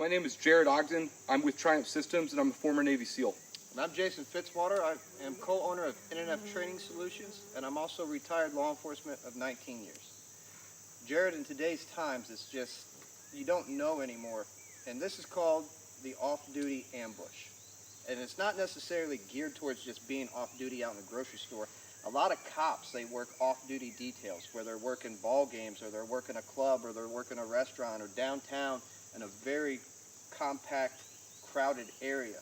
my name is Jared Ogden. I'm with Triumph Systems, and I'm a former Navy SEAL. And I'm Jason Fitzwater. I am co-owner of NNF Training Solutions, and I'm also retired law enforcement of 19 years. Jared, in today's times, it's just, you don't know anymore, and this is called the off-duty ambush. And it's not necessarily geared towards just being off-duty out in the grocery store. A lot of cops, they work off-duty details, where they're working ball games, or they're working a club, or they're working a restaurant, or downtown in a very compact, crowded area.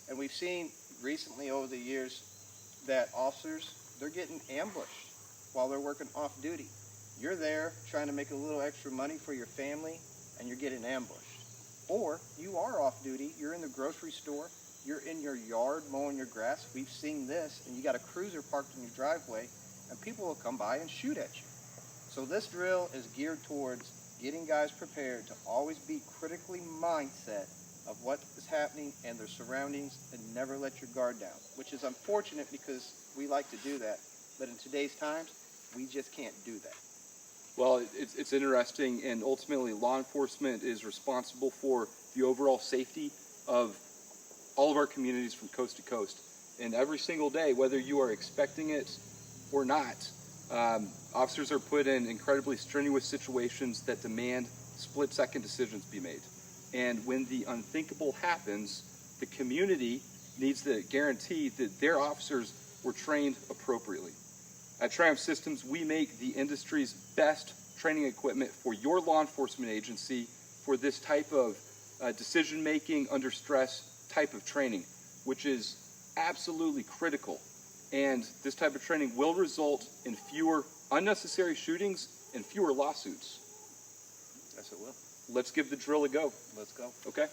And we've seen recently over the years that officers, they're getting ambushed while they're working off-duty. You're there trying to make a little extra money for your family, and you're getting ambushed. Or you are off-duty, you're in the grocery store, you're in your yard mowing your grass. We've seen this, and you got a cruiser parked in your driveway, and people will come by and shoot at you. So this drill is geared towards getting guys prepared to always be critically mindset of what is happening and their surroundings, and never let your guard down, which is unfortunate because we like to do that, but in today's times, we just can't do that. Well, it's interesting, and ultimately law enforcement is responsible for the overall safety of all of our communities from coast to coast. And every single day, whether you are expecting it or not, officers are put in incredibly strenuous situations that demand split-second decisions be made. And when the unthinkable happens, the community needs to guarantee that their officers were trained appropriately. At Triumph Systems, we make the industry's best training equipment for your law enforcement agency for this type of decision-making under stress type of training, which is absolutely critical. And this type of training will result in fewer unnecessary shootings and fewer lawsuits. Yes, it will. Let's give the drill a go. Let's go. Okay?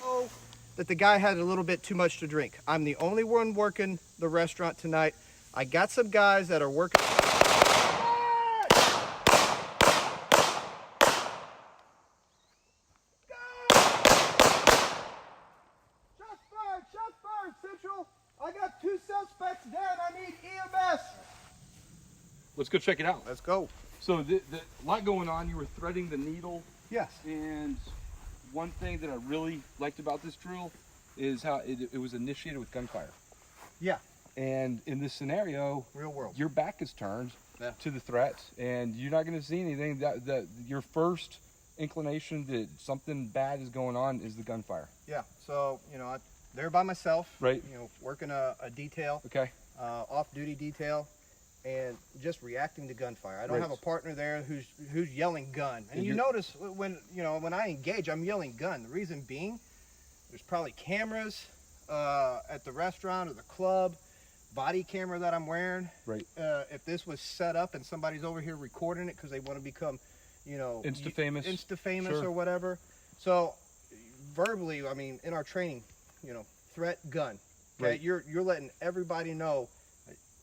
Oh, that the guy had a little bit too much to drink. I'm the only one working the restaurant tonight. I got some guys that are working. Shots fired, Central. I got 2 suspects dead. I need EMS. Let's go check it out. Let's go. So a lot going on. You were threading the needle. Yes. And one thing that I really liked about this drill is how it was initiated with gunfire. Yeah. And in this scenario, real world, your back is turned to the threat, and you're not going to see anything. That your first inclination that something bad is going on is the gunfire. Yeah. So I'm there by myself. Right. Working a detail. Okay. Off-duty detail, and just reacting to gunfire. I don't have a partner there who's yelling gun. And you notice when I engage, I'm yelling gun. The reason being, there's probably cameras at the restaurant or the club. Body camera that I'm wearing. Right. If this was set up and somebody's over here recording it because they want to become, Insta famous or whatever. So verbally, I mean, in our training, threat gun. Okay, right. You're letting everybody know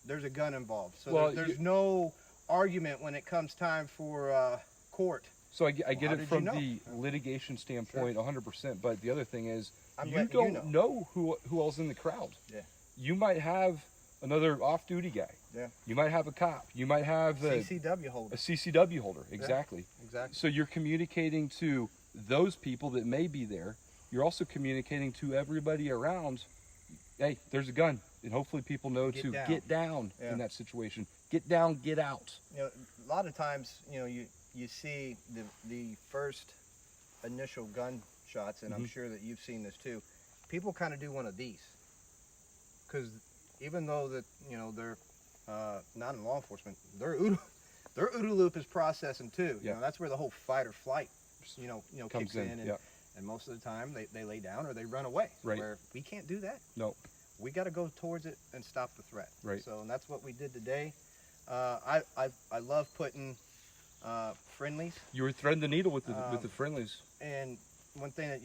there's a gun involved. So well, there's no argument when it comes time for court. So I get it from the litigation standpoint, 100%. But the other thing is, you don't know who else in the crowd. Yeah. You might have another off-duty guy. Yeah. You might have a cop. You might have a CCW holder. A CCW holder. Exactly. Yeah, exactly. So you're communicating to those people that may be there. You're also communicating to everybody around. Hey, there's a gun, and hopefully people know to get down in that situation. Get down, get out. A lot of times, you see the first initial gunshots, and I'm sure that you've seen this too. People kind of do one of these. Because even though that they're not in law enforcement, their OODA loop is processing too. That's where the whole fight or flight comes kicks in, and most of the time they lay down or they run away. Right. Where we can't do that. No. We got to go towards it and stop the threat. Right. So and that's what we did today. I love putting friendlies. You were threading the needle with the friendlies. And one thing that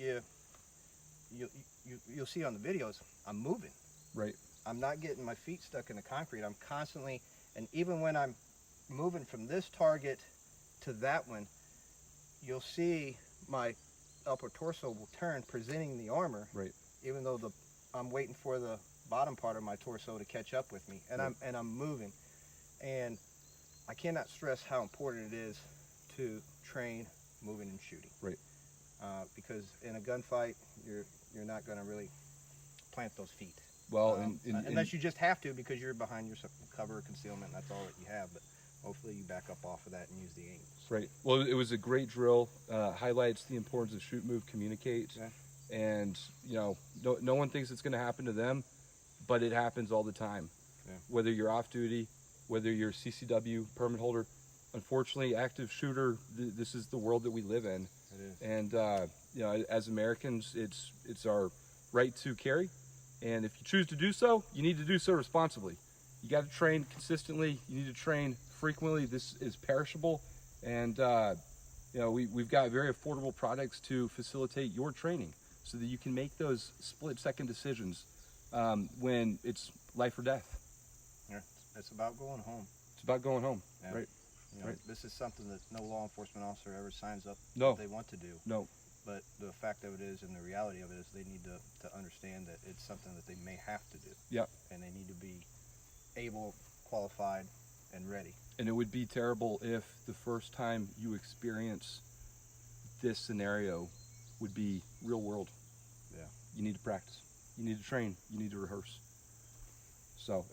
you'll see on the videos, I'm moving. Right. I'm not getting my feet stuck in the concrete. I'm constantly, and even when I'm moving from this target to that one, you'll see my upper torso will turn, presenting the armor. Right. Even though I'm waiting for the bottom part of my torso to catch up with me, and I'm moving, and I cannot stress how important it is to train moving and shooting. Right. because in a gunfight, you're not going to really plant those feet. Well, unless you just have to because you're behind your cover or concealment, and that's all that you have. But hopefully you back up off of that and use the angles. Right. Well, it was a great drill. Highlights the importance of shoot, move, communicate. Yeah. And, you know, no one thinks it's going to happen to them, but it happens all the time. Yeah. Whether you're off duty, whether you're CCW, permit holder. Unfortunately, active shooter, this is the world that we live in. It is. And, you know, as Americans, it's our right to carry. And if you choose to do so, you need to do so responsibly. You got to train consistently. You need to train frequently. This is perishable. And, you know, we've got very affordable products to facilitate your training so that you can make those split-second decisions when it's life or death. Yeah, it's about going home. It's about going home, Yeah. right? You know, Right. This is something that no law enforcement officer ever signs up No. that they want to do. No. But the fact of it is, and the reality of it is, they need to understand that it's something that they may have to do. Yep. And they need to be able, qualified, and ready. And it would be terrible if the first time you experience this scenario would be real world. Yeah. You need to practice. You need to train. You need to rehearse. So,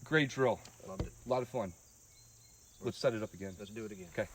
great drill. Loved it. A lot of fun. Let's set it up again. Let's do it again. Okay.